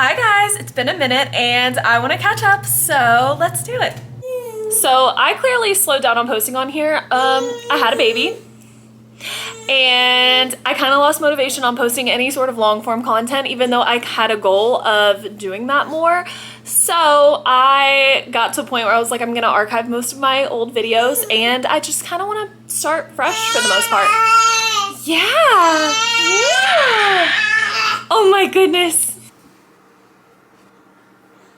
Hi guys, it's been a minute and I want to catch up, so let's do it. So I clearly slowed down on posting on here. I had a baby and I kind of lost motivation on posting any sort of long form content, even though I had a goal of doing that more. So I got to a point where I was like, I'm gonna archive most of my old videos and I just kind of want to start fresh for the most part. Yeah. Oh my goodness.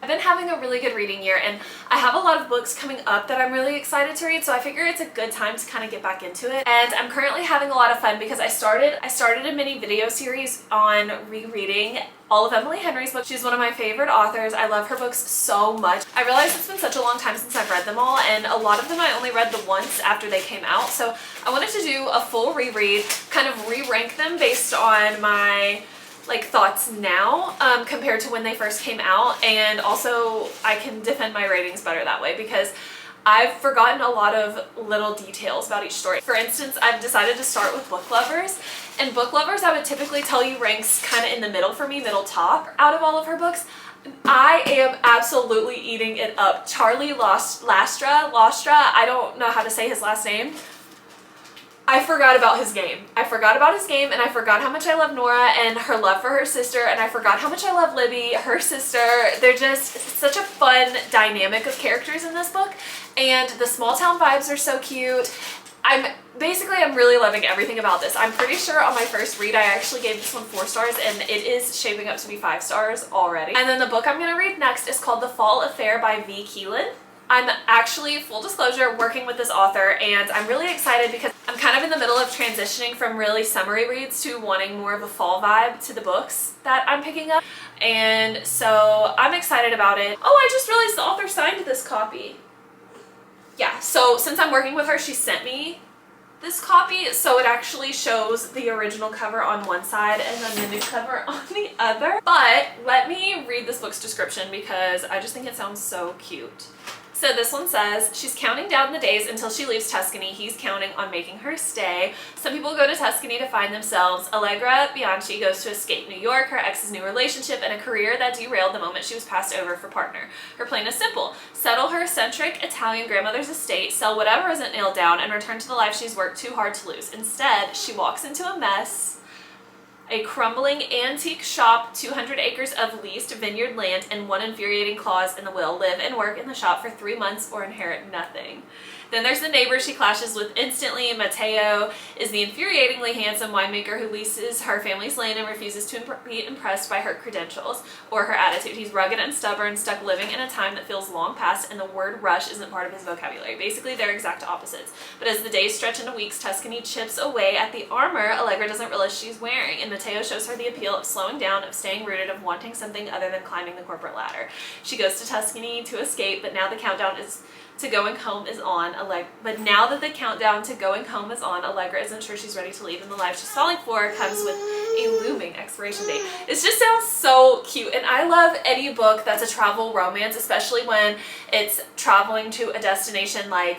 I've been having a really good reading year and I have a lot of books coming up that I'm really excited to read, so I figure it's a good time to kind of get back into it. And I'm currently having a lot of fun because I started a mini video series on rereading all of Emily Henry's books. She's one of my favorite authors. I love her books so much. I realize it's been such a long time since I've read them all, and a lot of them I only read the once after they came out. So I wanted to do a full reread, kind of re-rank them based on my thoughts now compared to when they first came out, and also I can defend my ratings better that way because I've forgotten a lot of little details about each story. For instance, I've decided to start with Book Lovers, and Book Lovers I would typically tell you ranks kind of in the middle for me, middle top out of all of her books. I am absolutely eating it up. Charlie Lastra, I don't know how to say his last name. I forgot about his game. I forgot about his game, and I forgot how much I love Nora and her love for her sister, and I forgot how much I love Libby, her sister. They're just such a fun dynamic of characters in this book, and the small town vibes are so cute. I'm really loving everything about this. I'm pretty sure on my first read I actually gave this one 4 stars, and it is shaping up to be 5 stars already. And then the book I'm going to read next is called The Fall Affair by V. Keelan. I'm actually, full disclosure, working with this author, and I'm really excited because I'm kind of in the middle of transitioning from really summary reads to wanting more of a fall vibe to the books that I'm picking up, and so I'm excited about it. Oh, I just realized the author signed this copy. Yeah, so since I'm working with her, she sent me this copy, so it actually shows the original cover on one side and then the new cover on the other. But let me read this book's description because I just think it sounds so cute. So this one says, she's counting down the days until she leaves Tuscany. He's counting on making her stay. Some people go to Tuscany to find themselves. Allegra Bianchi goes to escape New York, her ex's new relationship, and a career that derailed the moment she was passed over for partner. Her plan is simple: settle her eccentric Italian grandmother's estate, sell whatever isn't nailed down, and return to the life she's worked too hard to lose. Instead, she walks into a mess. A crumbling antique shop, 200 acres of leased vineyard land, and one infuriating clause in the will: live and work in the shop for 3 months or inherit nothing. Then there's the neighbor she clashes with instantly. Matteo is the infuriatingly handsome winemaker who leases her family's land and refuses to be impressed by her credentials or her attitude. He's rugged and stubborn, stuck living in a time that feels long past, and the word rush isn't part of his vocabulary. Basically, they're exact opposites. But as the days stretch into weeks, Tuscany chips away at the armor Allegra doesn't realize she's wearing, and Matteo shows her the appeal of slowing down, of staying rooted, of wanting something other than climbing the corporate ladder. She goes to Tuscany to escape, but now the countdown to going home is on. Allegra isn't sure she's ready to leave, and the life she's falling for comes with a looming expiration date. It just sounds so cute, and I love any book that's a travel romance, especially when it's traveling to a destination like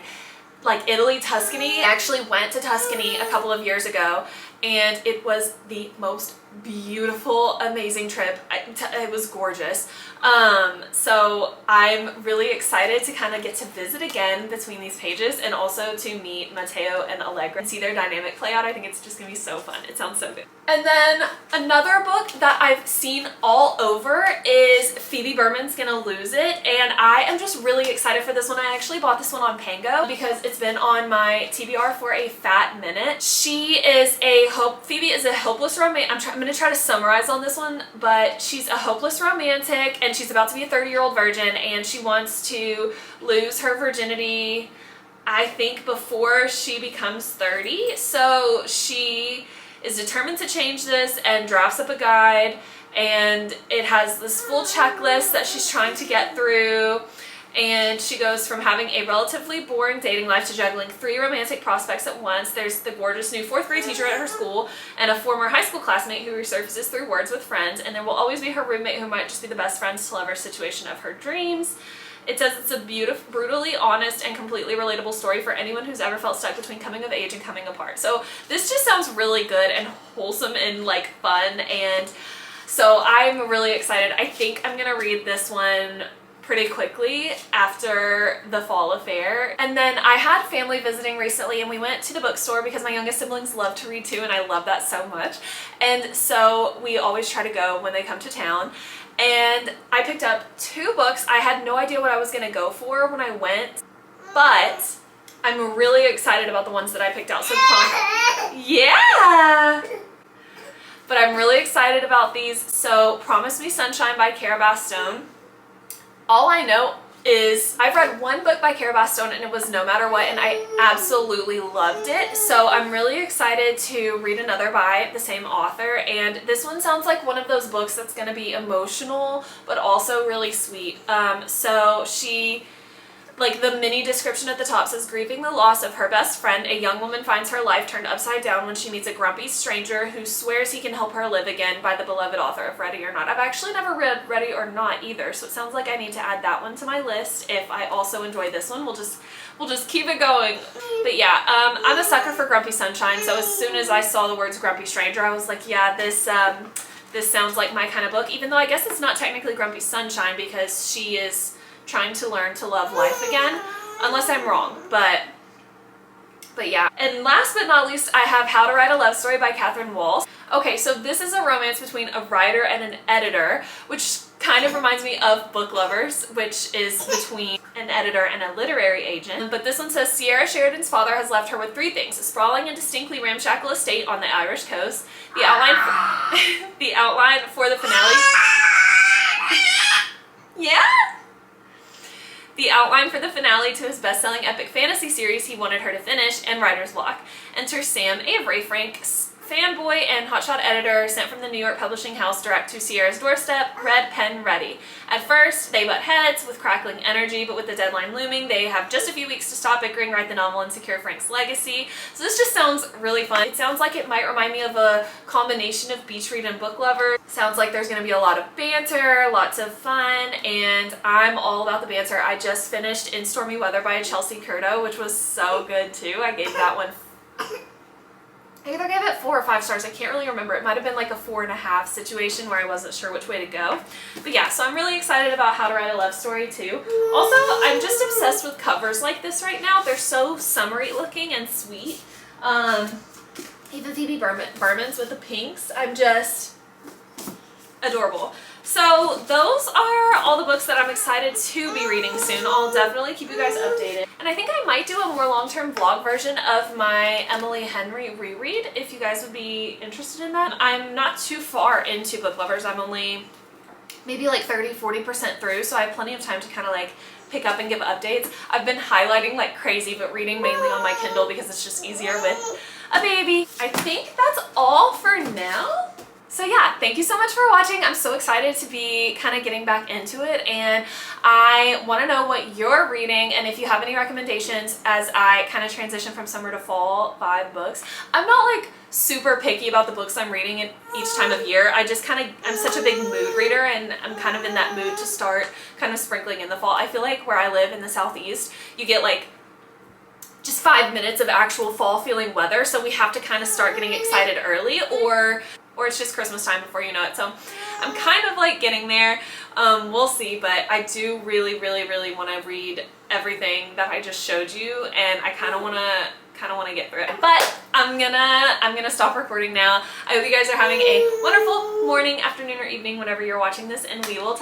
Italy, Tuscany. I actually went to Tuscany a couple of years ago, and it was the most beautiful, amazing trip. It was gorgeous. So I'm really excited to kind of get to visit again between these pages, and also to meet Matteo and Allegra and see their dynamic play out. I think it's just gonna be so fun. It sounds so good. And then another book that I've seen all over is Phoebe Berman's Gonna Lose It, and I am just really excited for this one. I actually bought this one on Pango because it's been on my TBR for a fat minute. Phoebe is a hopeless romantic. I'm gonna try to summarize on this one, but she's a hopeless romantic, and she's about to be a 30-year-old virgin, and she wants to lose her virginity, I think, before she becomes 30. So she is determined to change this and drafts up a guide, and it has this full checklist that she's trying to get through. And she goes from having a relatively boring dating life to juggling 3 romantic prospects at once. There's the gorgeous new 4th grade teacher at her school, and a former high school classmate who resurfaces through words with friends, and there will always be her roommate who might just be the best friends to lover situation of her dreams. It says it's a beautiful, brutally honest, and completely relatable story for anyone who's ever felt stuck between coming of age and coming apart. So this just sounds really good and wholesome and fun, and So I'm really excited. I think I'm gonna read this one pretty quickly after the fall affair. And then I had family visiting recently and we went to the bookstore because my youngest siblings love to read too, and I love that so much. And so we always try to go when they come to town. And I picked up 2 books. I had no idea what I was gonna go for when I went, but I'm really excited about the ones that I picked out. So yeah! But I'm really excited about these. So Promise Me Sunshine by Cara Bastone. All I know is I've read 1 book by Cara Bastone and it was No Matter What, and I absolutely loved it. So I'm really excited to read another by the same author, and this one sounds like one of those books that's going to be emotional but also really sweet. So she, like, the mini description at the top says, grieving the loss of her best friend, a young woman finds her life turned upside down when she meets a grumpy stranger who swears he can help her live again, by the beloved author of Ready or Not. I've actually never read Ready or Not either, so it sounds like I need to add that one to my list. If I also enjoy this one, we'll just keep it going. But yeah, I'm a sucker for Grumpy Sunshine, so as soon as I saw the words grumpy stranger, I was like, yeah, this sounds like my kind of book, even though I guess it's not technically Grumpy Sunshine because she is trying to learn to love life again, unless I'm wrong, but yeah. And last but not least, I have How to Write a Love Story by Catherine Walsh. Okay, so this is a romance between a writer and an editor, which kind of reminds me of Book Lovers, which is between an editor and a literary agent. But this one says, Sierra Sheridan's father has left her with 3 things: a sprawling and distinctly ramshackle estate on the Irish coast, the outline for the finale. Yeah? The outline for the finale to his best-selling epic fantasy series he wanted her to finish, and writer's block. Enter Sam Avery, Frank's fanboy and hotshot editor, sent from the New York publishing house direct to Sierra's doorstep, red pen ready. At first, they butt heads with crackling energy, but with the deadline looming, they have just a few weeks to stop bickering, write the novel, and secure Frank's legacy. So this just sounds really fun. It sounds like it might remind me of a combination of Beach Read and Book Lover. Sounds like there's going to be a lot of banter, lots of fun, and I'm all about the banter. I just finished In Stormy Weather by Chelsea Curto, which was so good too. I gave that one, I either gave it 4 or 5 stars. I can't really remember. It might have been like a 4.5 situation where I wasn't sure which way to go. But yeah, so I'm really excited about How to Write a Love Story too. Also, I'm just obsessed with covers like this right now. They're so summery looking and sweet. Even Phoebe Berman's with the pinks. I'm just adorable. So those are all the books that I'm excited to be reading soon. I'll definitely keep you guys updated. And I think I might do a more long-term vlog version of my Emily Henry reread if you guys would be interested in that. I'm not too far into Book Lovers. I'm only maybe like 30-40% through, so I have plenty of time to kind of like pick up and give updates. I've been highlighting like crazy, but reading mainly on my Kindle because it's just easier with a baby. I think that's all for now. So yeah, thank you so much for watching. I'm so excited to be kind of getting back into it, and I want to know what you're reading and if you have any recommendations as I kind of transition from summer to fall vibe books. I'm not like super picky about the books I'm reading at each time of year. I just kind of, I'm such a big mood reader, and I'm kind of in that mood to start kind of sprinkling in the fall. I feel like where I live in the southeast, you get like just 5 minutes of actual fall feeling weather, so we have to kind of start getting excited early, or it's just Christmas time before you know it. So I'm kind of like getting there. We'll see, but I do really want to read everything that I just showed you, and I kind of want to get through it. But I'm gonna stop recording now. I hope you guys are having a wonderful morning, afternoon, or evening whenever you're watching this, and we will talk